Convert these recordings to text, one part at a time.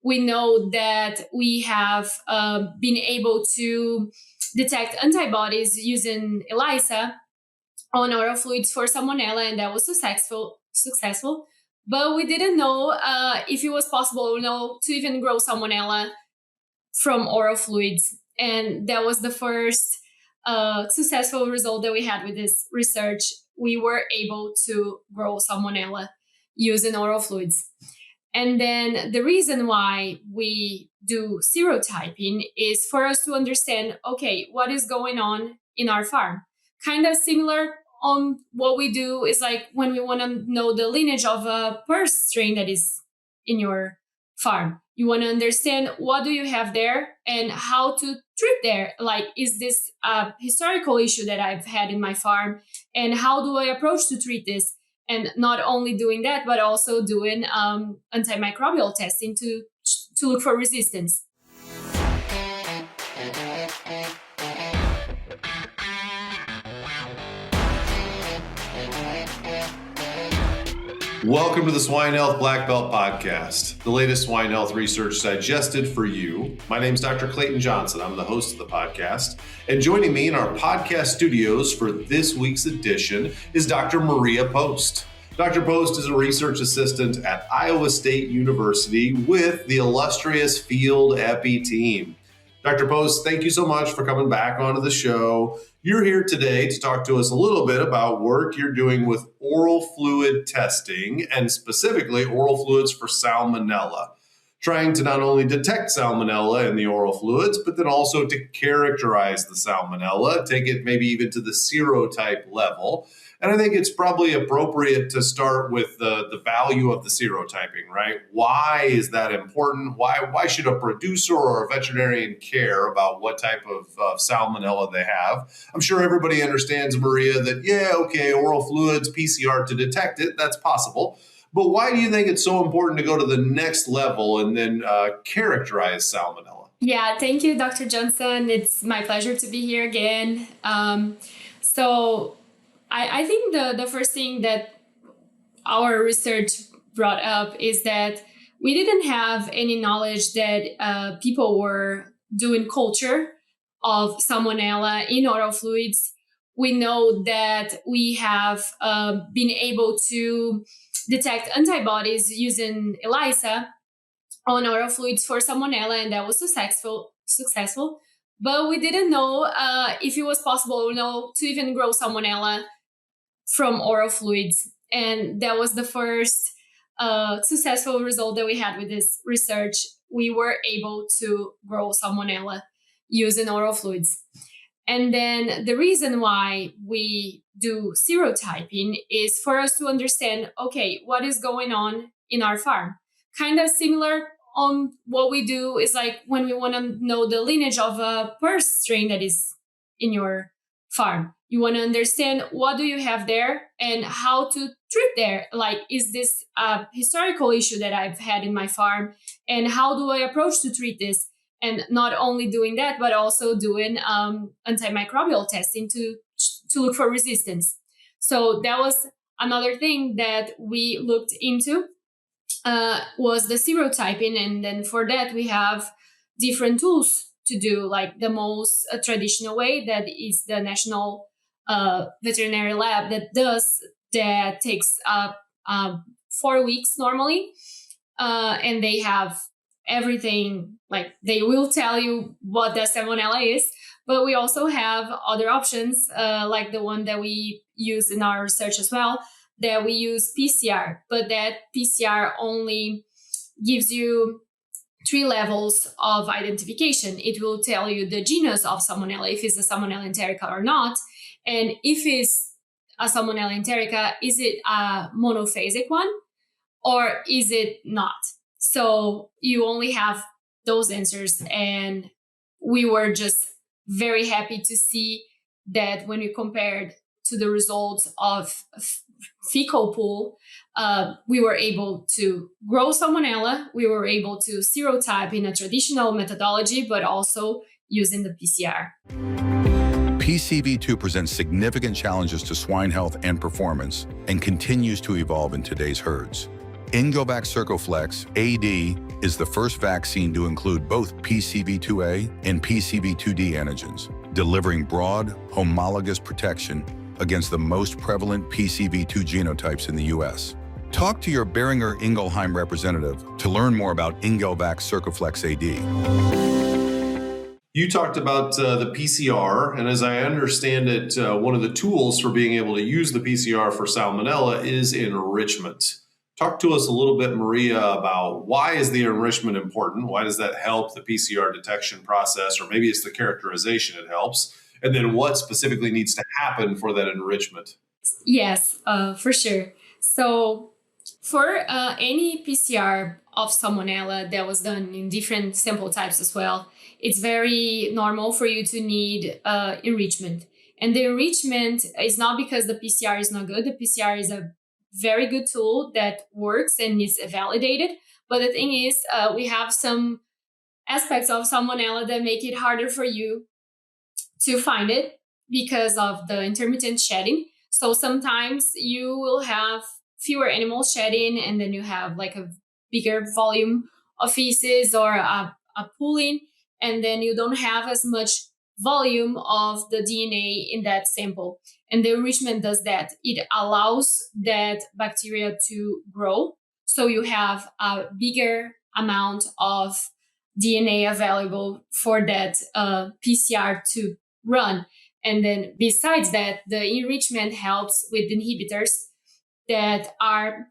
we know that we have been able to detect antibodies using ELISA on oral fluids for Salmonella, and that was successful. But we didn't know if it was possible, to even grow Salmonella from oral fluids. And that was the first successful result that we had with this research. We were able to grow Salmonella using oral fluids. And then the reason why we do serotyping is for us to understand, okay, what is going on in our farm? Kind of similar on what we do is like when we want to know the lineage of a PRRS strain that is in your farm. You want to understand what do you have there and how to treat there. Like, is this a historical issue that I've had in my farm? And how do I approach to treat this? And not only doing that, but also doing antimicrobial testing to look for resistance. Welcome to the Swine Health Blackbelt Podcast, the latest swine health research digested for you. My name is Dr. Clayton Johnson. I'm the host of the podcast. And joining me in our podcast studios for this week's edition is Dr. Mariah Post. Dr. Post is a research assistant at Iowa State University with the illustrious Field Epi team. Dr. Post, thank you so much for coming back onto the show. You're here today to talk to us a little bit about work you're doing with oral fluid testing and specifically oral fluids for Salmonella, trying to not only detect Salmonella in the oral fluids, but then also to characterize the Salmonella, take it maybe even to the serotype level. And I think it's probably appropriate to start with the value of the serotyping, right? Why is that important? Why should a producer or a veterinarian care about what type of Salmonella they have? I'm sure everybody understands, Mariah, that, oral fluids, PCR to detect it, that's possible. But why do you think it's so important to go to the next level and then characterize Salmonella? Yeah, thank you, Dr. Johnson. It's my pleasure to be here again. I think the first thing that our research brought up is that we didn't have any knowledge that people were doing culture of Salmonella in oral fluids. We know that we have been able to detect antibodies using ELISA on oral fluids for Salmonella, and that was successful. But we didn't know if it was possible, to even grow Salmonella from oral fluids. And that was the first successful result that we had with this research. We were able to grow Salmonella using oral fluids. And then the reason why we do serotyping is for us to understand, okay, what is going on in our farm? Kind of similar on what we do is like when we want to know the lineage of a PRRS strain that is in your farm. You want to understand what do you have there and how to treat there. Like, is this a historical issue that I've had in my farm? And how do I approach to treat this? And not only doing that, but also doing antimicrobial testing to look for resistance. So that was another thing that we looked into was the serotyping. And then for that, we have different tools to do, like the most traditional way that is the National Veterinary Lab that takes 4 weeks normally. And they have everything, like they will tell you what the Salmonella is, but we also have other options like the one that we use in our research as well, that we use PCR, but that PCR only gives you 3 levels of identification. It will tell you the genus of Salmonella, if it's a Salmonella enterica or not. And if it's a Salmonella enterica, is it a monophasic one or is it not? So you only have those answers. And we were just very happy to see that when we compared to the results of fecal pool, we were able to grow Salmonella. We were able to serotype in a traditional methodology, but also using the PCR. PCV2 presents significant challenges to swine health and performance and continues to evolve in today's herds. Ingovac Circoflex AD is the first vaccine to include both PCV2A and PCV2D antigens, delivering broad, homologous protection against the most prevalent PCV2 genotypes in the U.S. Talk to your Boehringer Ingelheim representative to learn more about Ingelvac Circoflex AD. You talked about the PCR, and as I understand it, one of the tools for being able to use the PCR for Salmonella is enrichment. Talk to us a little bit, Maria, about why is the enrichment important? Why does that help the PCR detection process? Or maybe it's the characterization it helps. And then what specifically needs to happen for that enrichment? Yes, for sure. So for any PCR of Salmonella that was done in different sample types as well, it's very normal for you to need enrichment. And the enrichment is not because the PCR is not good. The PCR is a very good tool that works and is validated. But the thing is, we have some aspects of Salmonella that make it harder for you to find it because of the intermittent shedding. So sometimes you will have fewer animals shedding, and then you have like a bigger volume of feces or a pooling, and then you don't have as much volume of the DNA in that sample. And the enrichment does that. It allows that bacteria to grow. So you have a bigger amount of DNA available for that PCR to run. And then besides that, the enrichment helps with inhibitors that are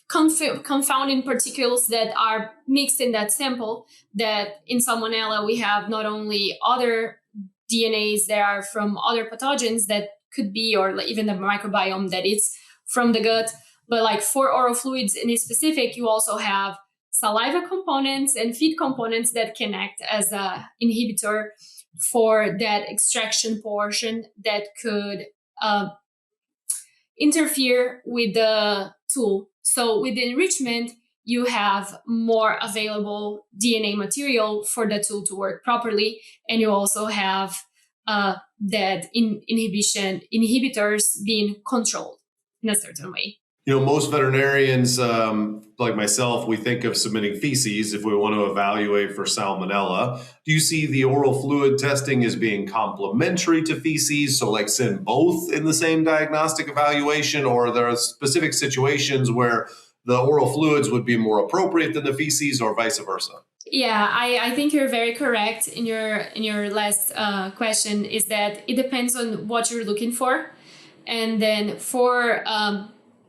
confounding particles that are mixed in that sample, that in Salmonella we have not only other DNAs that are from other pathogens that could be, or even the microbiome that is from the gut, but like for oral fluids in specific, you also have saliva components and feed components that can act as an inhibitor for that extraction portion that could interfere with the tool. So with the enrichment, you have more available DNA material for the tool to work properly, and you also have that inhibitors being controlled in a certain way. You know, most veterinarians, like myself, we think of submitting feces if we want to evaluate for Salmonella. Do you see the oral fluid testing as being complementary to feces? So like send both in the same diagnostic evaluation, or are there specific situations where the oral fluids would be more appropriate than the feces, or vice versa? Yeah, I think you're very correct in your last question, is that it depends on what you're looking for. And then for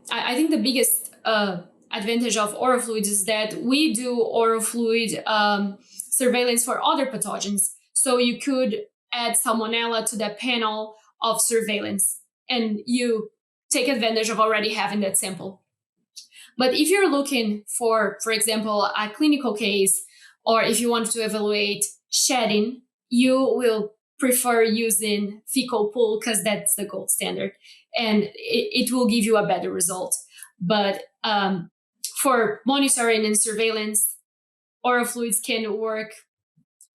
I think the biggest advantage of oral fluids is that we do oral fluid surveillance for other pathogens. So you could add Salmonella to that panel of surveillance, and you take advantage of already having that sample. But if you're looking for example, a clinical case, or if you want to evaluate shedding, you will prefer using fecal pool because that's the gold standard, and it will give you a better result. But for monitoring and surveillance, oral fluids can work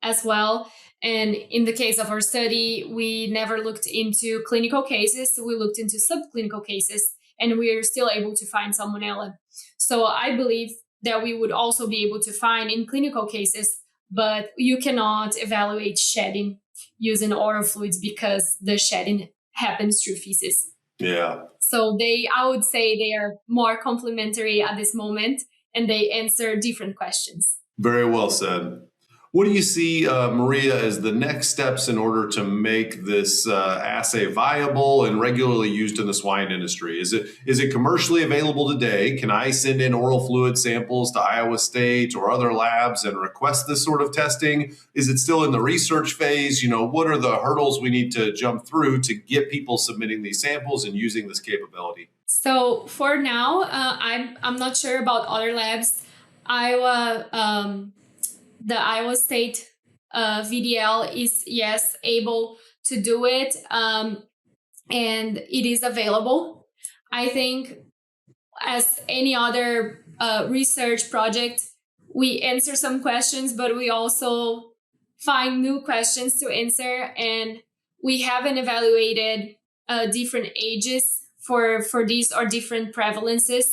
as well. And in the case of our study, we never looked into clinical cases. We looked into subclinical cases, and we are still able to find Salmonella. So I believe that we would also be able to find in clinical cases, but you cannot evaluate shedding using oral fluids because the shedding happens through feces. Yeah. So I would say they are more complementary at this moment, and they answer different questions. Very well said. What do you see, Maria, as the next steps in order to make this assay viable and regularly used in the swine industry? Is it commercially available today? Can I send in oral fluid samples to Iowa State or other labs and request this sort of testing? Is it still in the research phase? You know, what are the hurdles we need to jump through to get people submitting these samples and using this capability? So for now, I'm not sure about other labs. The Iowa State VDL is, yes, able to do it, and it is available. I think as any other research project, we answer some questions, but we also find new questions to answer, and we haven't evaluated different ages for these or different prevalences.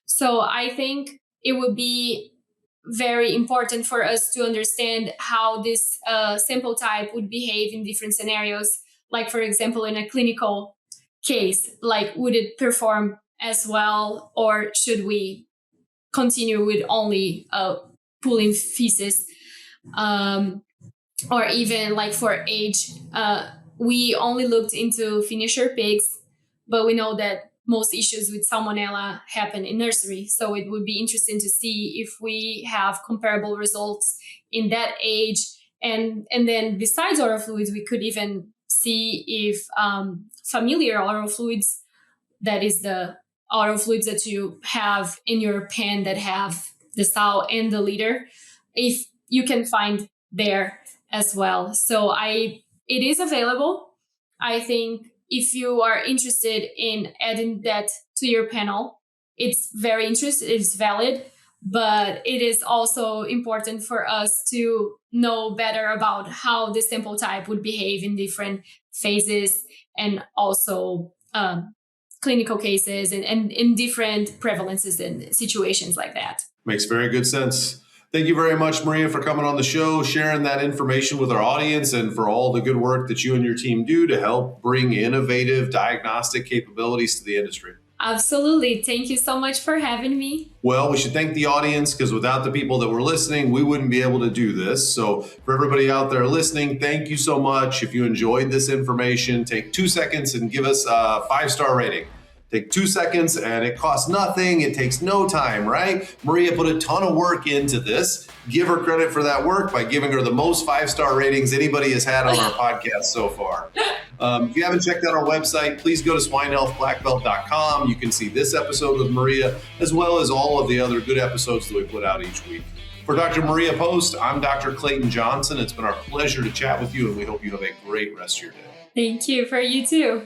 So I think it would be very important for us to understand how this sample type would behave in different scenarios. Like, for example, in a clinical case, like, would it perform as well, or should we continue with only pulling feces? Or even like for age, we only looked into finisher pigs, but we know that most issues with salmonella happen in nursery. So it would be interesting to see if we have comparable results in that age. And then besides oral fluids, we could even see if familiar oral fluids, that is the oral fluids that you have in your pen that have the sow and the leader, if you can find there as well. So it is available. I think if you are interested in adding that to your panel, it's very interesting, it's valid, but it is also important for us to know better about how the sample type would behave in different phases, and also clinical cases and in different prevalences and situations like that. Makes very good sense. Thank you very much, Maria, for coming on the show, sharing that information with our audience, and for all the good work that you and your team do to help bring innovative diagnostic capabilities to the industry. Absolutely. Thank you so much for having me. Well, we should thank the audience, because without the people that were listening, we wouldn't be able to do this. So for everybody out there listening, thank you so much. If you enjoyed this information, take 2 seconds and give us a 5-star rating. Take 2 seconds, and it costs nothing. It takes no time, right? Maria put a ton of work into this. Give her credit for that work by giving her the most 5-star ratings anybody has had on our podcast so far. If you haven't checked out our website, please go to swinehealthblackbelt.com. You can see this episode with Maria, as well as all of the other good episodes that we put out each week. For Dr. Mariah Post, I'm Dr. Clayton Johnson. It's been our pleasure to chat with you, and we hope you have a great rest of your day. Thank you. For you too.